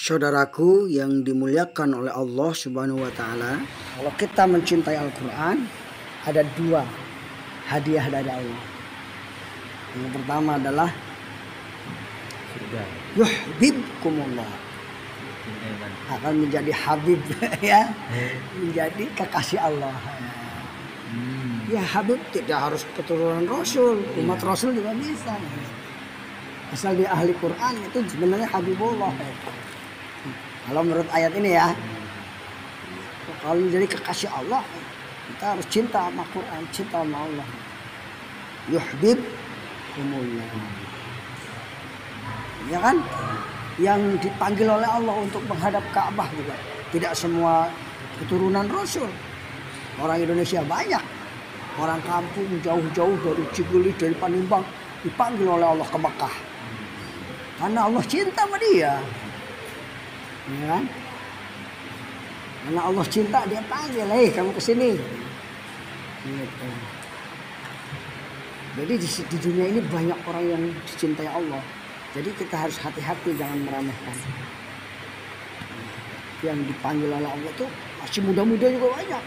Saudaraku yang dimuliakan oleh Allah Subhanahu wa taala, kalau kita mencintai Al-Qur'an, ada dua hadiah dari Allah. Yang pertama adalah yuhibbukumullah, akan menjadi habib ya, menjadi kekasih Allah. Ya habib tidak harus keturunan Rasul, umat Rasul juga bisa. Asal dia ahli Quran itu sebenarnya habibullah. Kalau menurut ayat ini ya, kalau menjadi kekasih Allah, kita harus cinta sama Quran, cinta sama Allah. Yuhibbukumullah, ya kan? Yang dipanggil oleh Allah untuk menghadap Ka'bah juga tidak semua keturunan Rasul. Orang Indonesia banyak, orang kampung jauh-jauh dari Ciguli, dari Panimbang dipanggil oleh Allah ke Mekah karena Allah cinta sama dia, ya kan? Karena Allah cinta, dia panggil, hei kamu kesini. Gitu. Jadi di dunia ini banyak orang yang dicintai Allah. Jadi kita harus hati-hati, jangan meremehkan. Yang dipanggil oleh Allah tuh masih muda-muda juga banyak.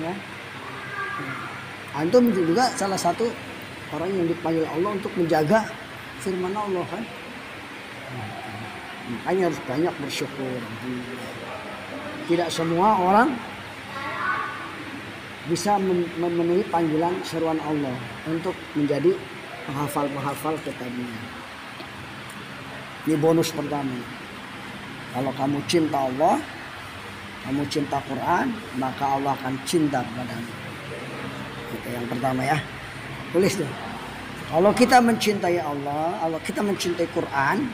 Ya. Antum juga salah satu orang yang dipanggil Allah untuk menjaga firman Allah kan. Makanya harus banyak bersyukur. Tidak semua orang bisa memenuhi panggilan seruan Allah untuk menjadi penghafal kitabnya. Ini bonus pertama. Kalau kamu cinta Allah, kamu cinta Quran, maka Allah akan cinta kepadamu. Itu yang pertama ya. Tulis tuh. Kalau kita mencintai Allah, kalau kita mencintai Quran,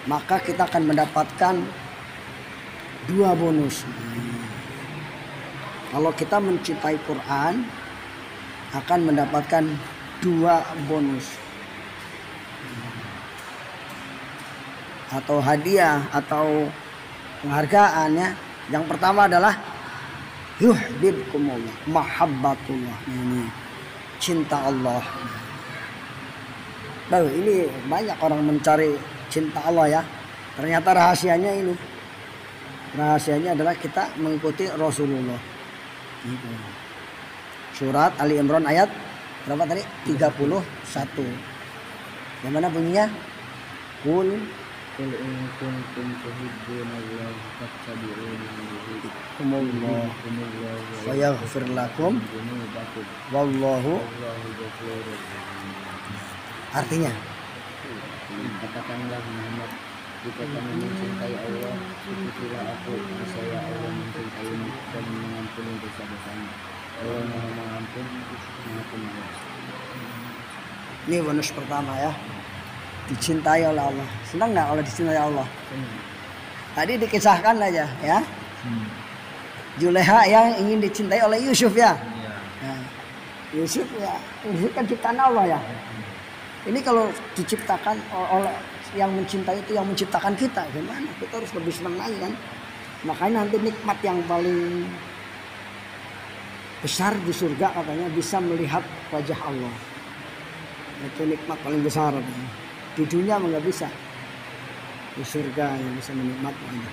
maka kita akan mendapatkan dua bonus. Kalau kita mencintai Quran, akan mendapatkan dua bonus. Atau hadiah atau penghargaan ya. Yang pertama adalah yuhibbukumullah, mahabbatullah. Ini cinta Allah. Nah, ini banyak orang mencari cinta Allah ya. Ternyata rahasianya ini. Rahasianya adalah kita mengikuti Rasulullah. Surat Ali Imran ayat berapa tadi? 31. Yang mana bunyinya? Qul in kuntum tuhibbunallaha fattabi'uni yuhibbukumullah wa yaghfir lakum wallahu. Artinya, katakanlah Muhammad, jika kamu mencintai Allah, ikutilah aku, saya Allah mencintaimu dan mengampuni dosa-dosamu. Allah Maha Mengampun, Maha Penyayang. Ini bonus pertama ya. Dicintai oleh Allah. Senang nggak kalau dicintai Allah? Tadi dikisahkan aja ya. Juleha yang ingin dicintai oleh Yusuf ya. Nah, Yusuf ya, Yusuf kan ciptaan Allah ya. Ini kalau diciptakan oleh yang mencintai itu yang menciptakan kita, gimana? Kita harus lebih senang lagi kan. Makanya nanti nikmat yang paling besar di surga katanya bisa melihat wajah Allah. Itu nikmat paling besar. Di dunia nggak bisa. Di surga yang bisa menikmatinya.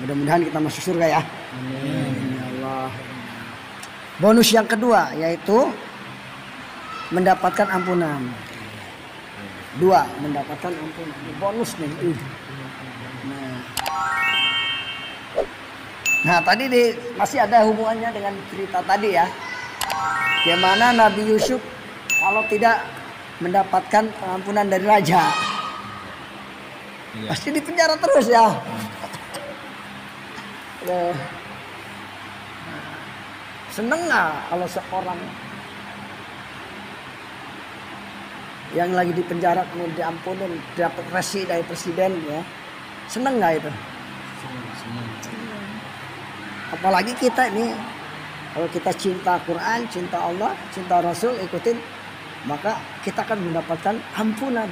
Mudah-mudahan kita masuk surga ya. Amin. Ya Allah. Bonus yang kedua yaitu mendapatkan ampunan. Dua, mendapatkan ampunan. Bonus nih. Nah tadi masih ada hubungannya dengan cerita tadi ya. Bagaimana Nabi Yusuf kalau tidak mendapatkan pengampunan dari raja, pasti dipenjara terus ya. Seneng nggak kalau seorang yang lagi di penjara kemudian diampunin, dapat resi dari presiden ya, seneng nggak itu? Apalagi kita ini, kalau kita cinta Quran, cinta Allah, cinta Rasul, ikutin, maka kita akan mendapatkan ampunan.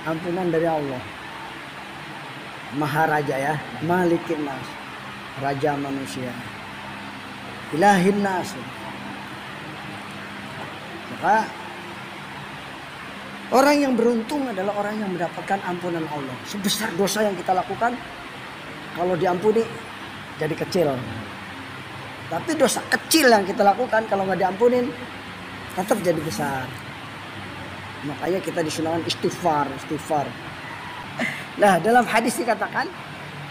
Ampunan dari Allah. Maharaja ya, Malikin Nas, Raja manusia, Ilahin Nas. Maka Orang yang beruntung adalah orang yang mendapatkan ampunan Allah. Sebesar dosa yang kita lakukan, kalau diampuni jadi kecil. Tapi dosa kecil yang kita lakukan kalau nggak diampunin tetap jadi besar. Makanya kita disunahkan istighfar. Nah, dalam hadis dikatakan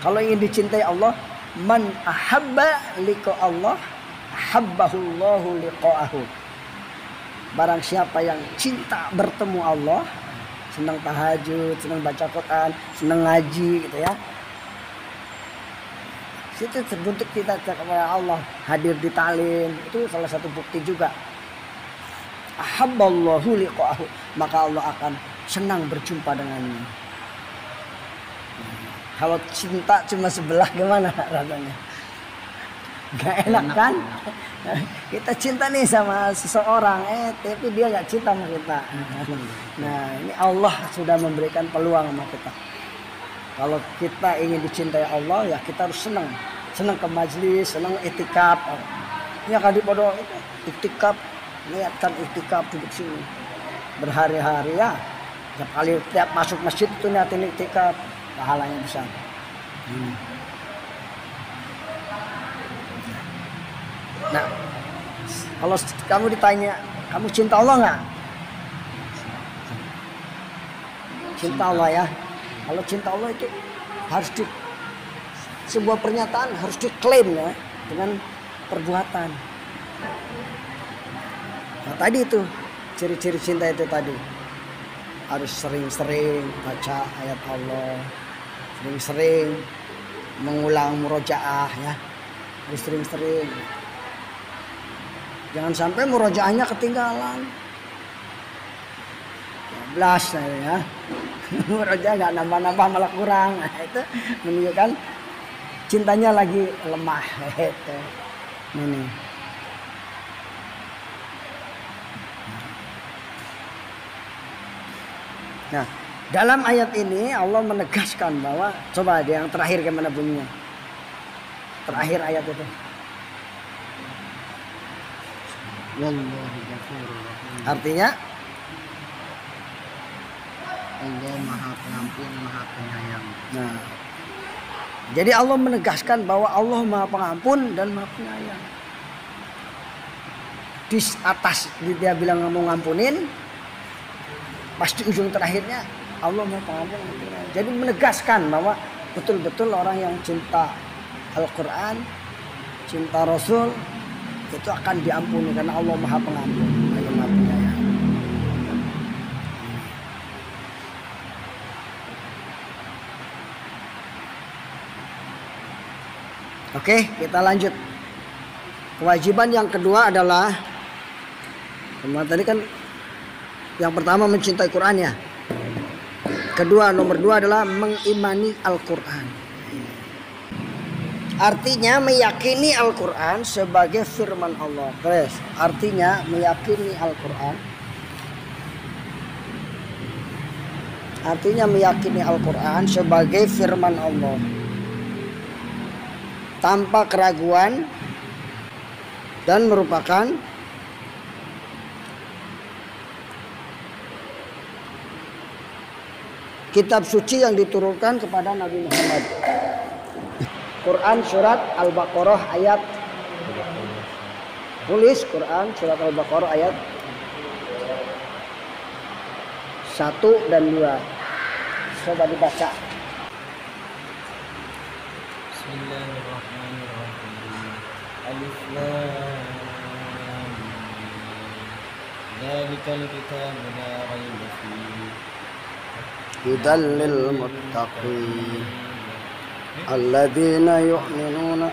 kalau ingin dicintai Allah, man ahabba liqa Allah, ahabbahullahu liqa'ahu. Barang siapa yang cinta bertemu Allah, senang tahajud, senang baca Quran, senang ngaji gitu ya. Situ terbentuk kita kepada Allah, hadir di talim, itu salah satu bukti juga. Ahabballahu liqa'ahu, maka Allah akan senang berjumpa dengannya. Kalau cinta cuma sebelah gimana rasanya? Gak enak kan? Kita cinta nih sama seseorang, tapi dia gak cinta sama kita. Nah, ini Allah sudah memberikan peluang sama kita. Kalau kita ingin dicintai Allah, ya kita harus senang ke majlis, senang itikaf. Ya kan di bodoh itu itikaf, niatkan itikaf duduk sini berhari-hari ya. Tiap masuk masjid itu niatin itikaf, pahalanya besar. Nah, kalau kamu ditanya, kamu cinta Allah nggak? Cinta Allah ya. Kalau cinta Allah itu harus sebuah pernyataan harus diklaim ya dengan perbuatan. Nah, tadi itu ciri-ciri cinta itu tadi harus sering-sering baca ayat Allah, sering-sering mengulang murojaah ya, harus sering-sering. Jangan sampai murojaahnya ketinggalan. 12 ya. Murojaah nggak nambah-nambah malah kurang. Nah, itu menunjukkan cintanya lagi lemah. Itu. Ini. Nah, dalam ayat ini Allah menegaskan bahwa coba yang terakhir gimana bunyinya? Terakhir ayat itu. Artinya Allah Maha Pengampun, Maha Penyayang. Nah, jadi Allah menegaskan bahwa Allah Maha Pengampun dan Maha Penyayang. Di atas dia bilang mau ngampunin, pasti ujung terakhirnya Allah Maha Pengampun. Jadi menegaskan bahwa betul-betul orang yang cinta Al-Quran, cinta Rasul itu akan diampuni karena Allah Maha Pengampun, Maha Penyayang. Oke, kita lanjut. Kewajiban yang kedua adalah, tadi kan yang pertama mencintai Quran ya. Nomor dua adalah mengimani Al-Quran. Artinya meyakini Al-Quran sebagai firman Allah. Terus, artinya meyakini Al-Quran. Artinya meyakini Al-Quran sebagai firman Allah. Tanpa keraguan dan merupakan kitab suci yang diturunkan kepada Nabi Muhammad. Quran surat Al-Baqarah ayat, tulis Quran surat Al-Baqarah ayat 1 dan 2. Coba dibaca. Bismillahirrahmanirrahim. Alif Lam Mim. Dzalikal kitabu la raiba fihi. Hudal lil muttaqin alladzina yu'minuna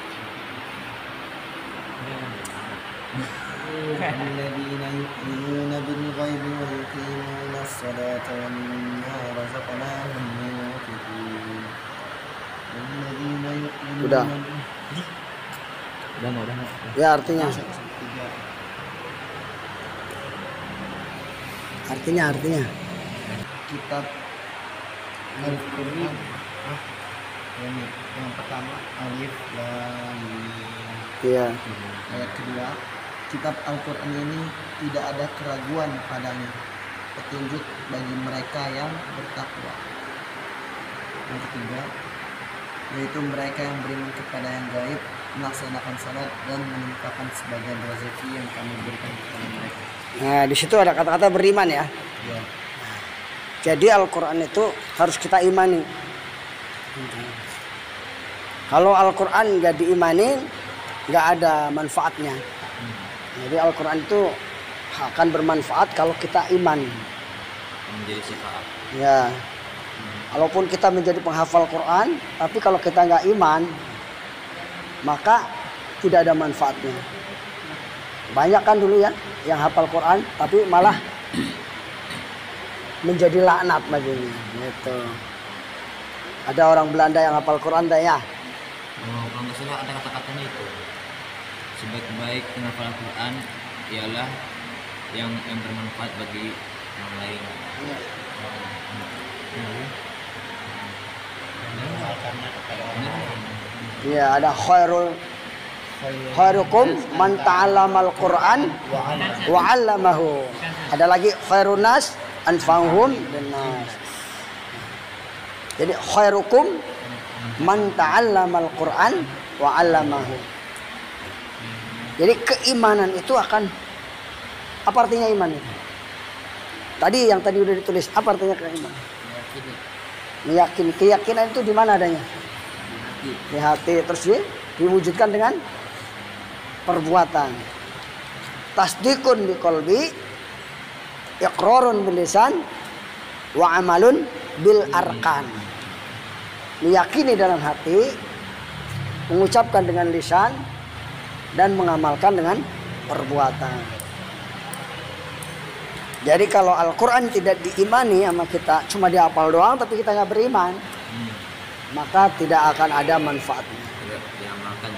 الذين يؤمنون بالغيب ويقيمون الصلاة ومما رزقناهم ينفقون الذين يؤمنون Udah. Udah. Ya artinya. Artinya. Kitab Al-Quran. Ini yang pertama Alif Lam Mim. Iya. Ayat kedua, kitab Al-Quran ini tidak ada keraguan padanya. petunjuk bagi mereka yang bertakwa. Yang ketiga, yaitu mereka yang beriman kepada yang gaib, melaksanakan salat dan menginfakkan sebagian rezeki yang kami berikan kepada mereka. Nah, di situ ada kata-kata beriman ya. Ya. Jadi Al-Quran itu harus kita imani. Kalau Al-Quran nggak diimani, nggak ada manfaatnya. Jadi Al-Quran itu akan bermanfaat kalau kita iman. Menjadi syafaat. Ya. Walaupun kita menjadi penghafal Quran, tapi kalau kita nggak iman, maka tidak ada manfaatnya. Banyak kan dulu ya yang hafal Quran, tapi malah menjadi laknat baginya. Gitu. Ada orang Belanda yang hafal Quran, ya. Oh, kalau nggak salah ada kata-katanya itu. Sebaik-baik penghafal Quran ialah yang bermanfaat bagi orang lain. Iya, ada khairukum man ta'allamal Qur'an wa 'allamahu. Ada lagi khairun nas anfa'uhum linnas. Jadi khairukum man ta'allamal Qur'an wa 'allamahu. Jadi keimanan itu akan, apa artinya iman itu? Tadi yang tadi udah ditulis, apa artinya keimanan? Meyakini. Keyakinan itu di mana adanya? Di hati. Terus diwujudkan dengan perbuatan. Tasdikun bi qalbi, iqrarun bil lisan, wa amalun bil arkan. Meyakini dalam hati, mengucapkan dengan lisan, dan mengamalkan dengan perbuatan. Jadi kalau Al-Quran tidak diimani sama kita, cuma dihafal doang tapi kita nggak beriman, maka tidak akan ada manfaatnya. Tidak diamalkan.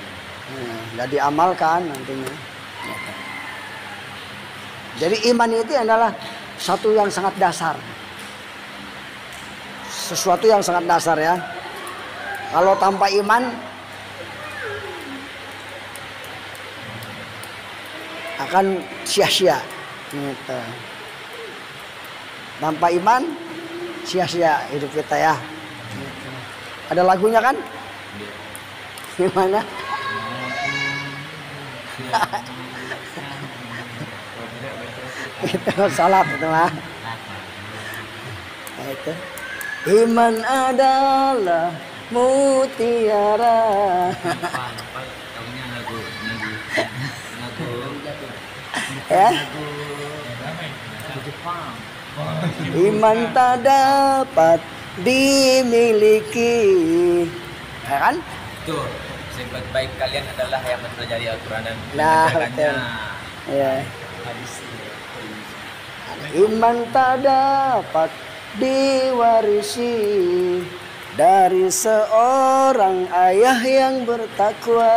Nggak diamalkan nantinya. Jadi iman itu adalah satu yang sangat dasar, sesuatu yang sangat dasar ya. Kalau tanpa iman akan sia-sia. Gitu. Tanpa iman sia-sia hidup kita ya. Ada lagunya kan? Gimana? Itu salat itu mah. Nah, itu. Iman adalah mutiara. Tahunya lagu Ya. Iman tak dapat dimiliki, ya kan? Itu sebaik-baik kalian adalah yang mempelajari Al-Quran dan betul. Ya. Iman tak dapat diwarisi dari seorang ayah yang bertakwa.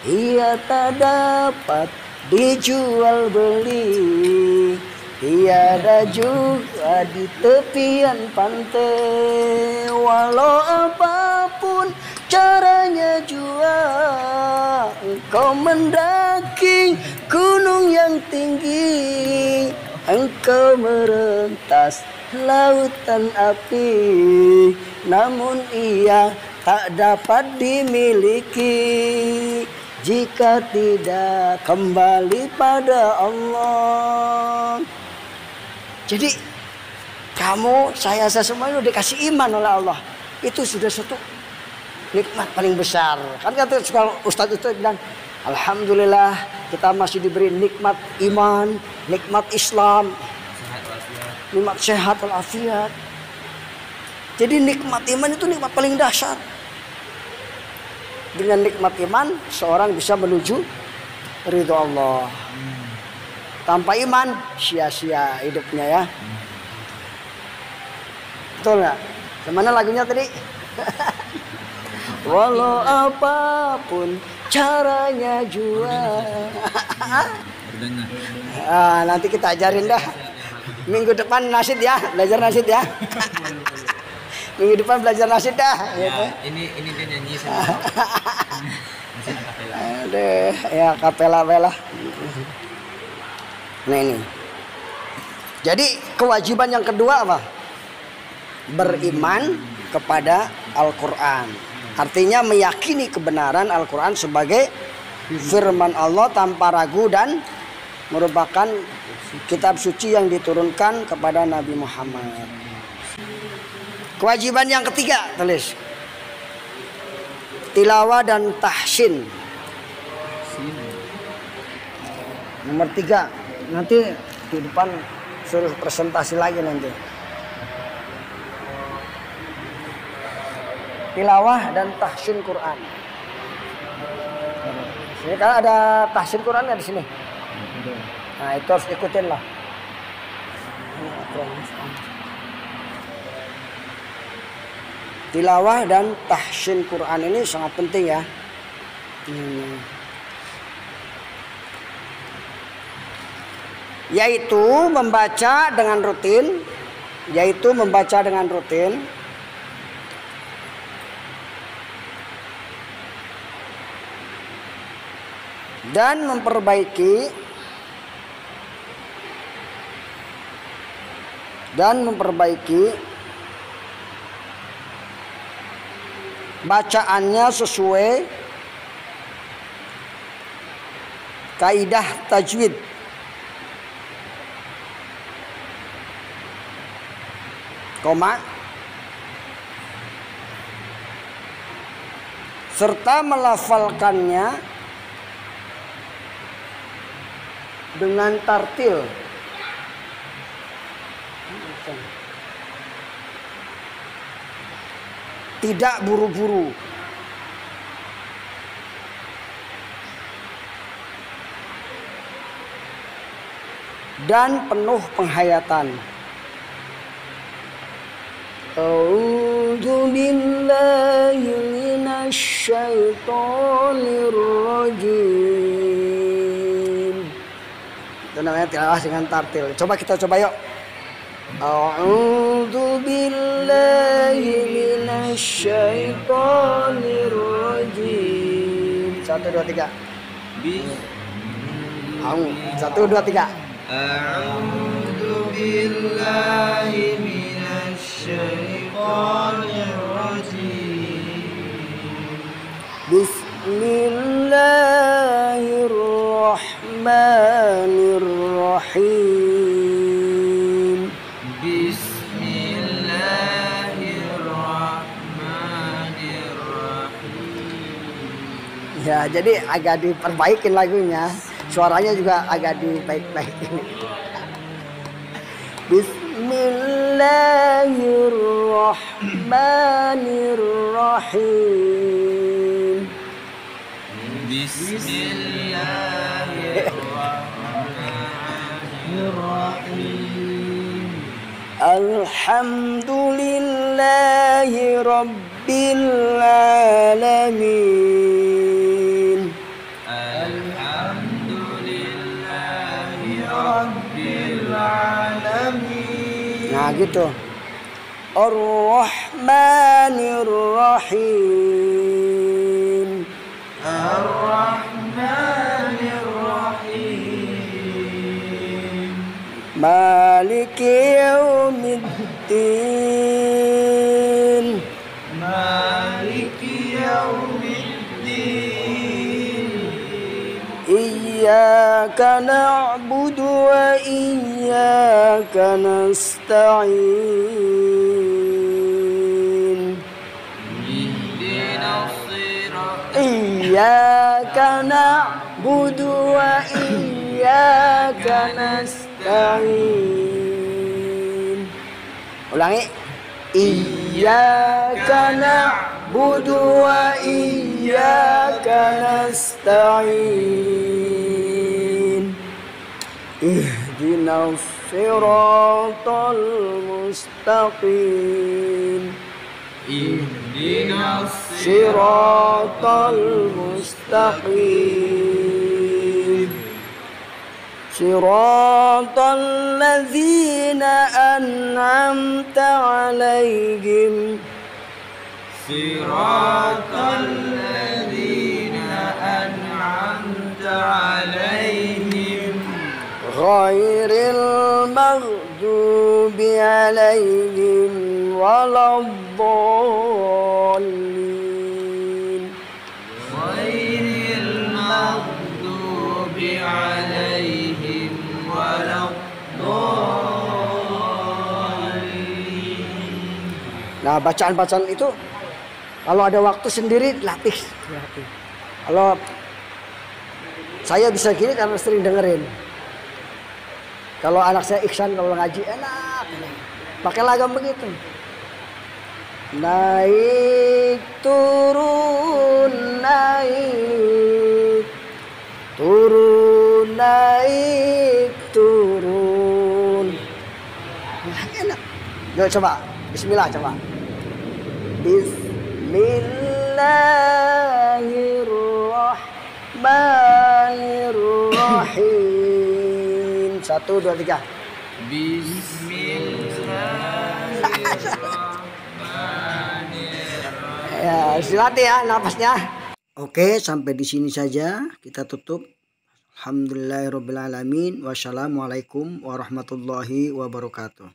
Ia tak dapat dijual beli, tiada juga di tepian pantai. Walau apapun caranya jua, engkau mendaki gunung yang tinggi, engkau merentas lautan api, namun ia tak dapat dimiliki jika tidak kembali pada Allah. Jadi kamu, saya semua ini udah dikasih iman oleh Allah. Itu sudah satu nikmat paling besar. Kan kata Ustadz itu bilang, alhamdulillah kita masih diberi nikmat iman, nikmat Islam, nikmat sehat walafiat. Jadi nikmat iman itu nikmat paling dasar. Dengan nikmat iman seorang bisa menuju ridho Allah. Tanpa iman sia-sia hidupnya ya. Betul nggak? Gimana lagunya tadi? Walau apapun caranya jua. Nanti kita ajarin dah. Minggu depan nasid ya, belajar nasid ya. Minggu depan belajar nasid dah. Ya, gitu. ini dia nyanyi sama. Aduh, ya kapela. Nah ini. Jadi kewajiban yang kedua apa? Beriman kepada Al-Quran. Artinya meyakini kebenaran Al-Quran sebagai firman Allah tanpa ragu dan merupakan kitab suci yang diturunkan kepada Nabi Muhammad. Kewajiban yang ketiga, tulis. Tilawah dan tahsin. Nomor 3. Nanti di depan suruh presentasi lagi nanti. Tilawah dan tahsin Quran. Sini kan ada tahsin Quran di sini. Nah itu harus ikutin lah. Tilawah dan tahsin Quran ini sangat penting ya. Yaitu membaca dengan rutin, dan memperbaiki bacaannya sesuai kaidah tajwid. Serta melafalkannya dengan tartil. Tidak buru-buru. Dan penuh penghayatan. A'udzu billahi minasy syaithanir rajim. Itu namanya tilawah dengan tartil. Coba kita coba yuk. A'udzu billahi minasy syaithanir rajim. 1 2 3. 1 2 3. A'udzu billahi minasy syaithanir rajim. Bismillahirrahmanirrahim. Bismillahirrahmanirrahim. Ya, jadi agak diperbaikin lagunya. Suaranya juga agak dibaik-baikin. Bismillahirrahmanirrahim. Bismillahirrahmanirrahim. Alhamdulillahi rabbil alamin. Alhamdulillahi rabbil alamin. Nah gitu. Ar-Rahmanir-Rahim. Ar-Rahmanir-Rahim. Maliki yaumiddin. Maliki yaumiddin. Iyyaka na'budu wa iyyaka nasta'in. Iyyaka na'budu wa iyyaka nasta'in. Ulangi. Iyyaka na'budu wa iyyaka nasta'in. Ihdinas siratal mustaqim. Ihdinas siratal mustaqim. Siratal ladzina an'amta 'alaihim. Siratal ladzina an'amta 'alaihim. Ghairil maghdubi عليهم ولا الضالين غير المغضوب عليهم ولا Nah, bacaan-bacaan itu kalau ada waktu sendiri latih. Kalau saya bisa gini karena sering dengerin. Kalau anak saya Iksan kalau ngaji enak. Pakai lagam begitu. Naik turun naik. Turun naik turun. Nah, enak. Yuk coba. Bismillah coba. Bismillahirrahmanirrahim. 1, 2, 3. Bismillahirrahmanirrahim. Ya, silakan ya napasnya. Oke, sampai di sini saja kita tutup. Alhamdulillahirobbilalamin. Wassalamualaikum warahmatullahi wabarakatuh.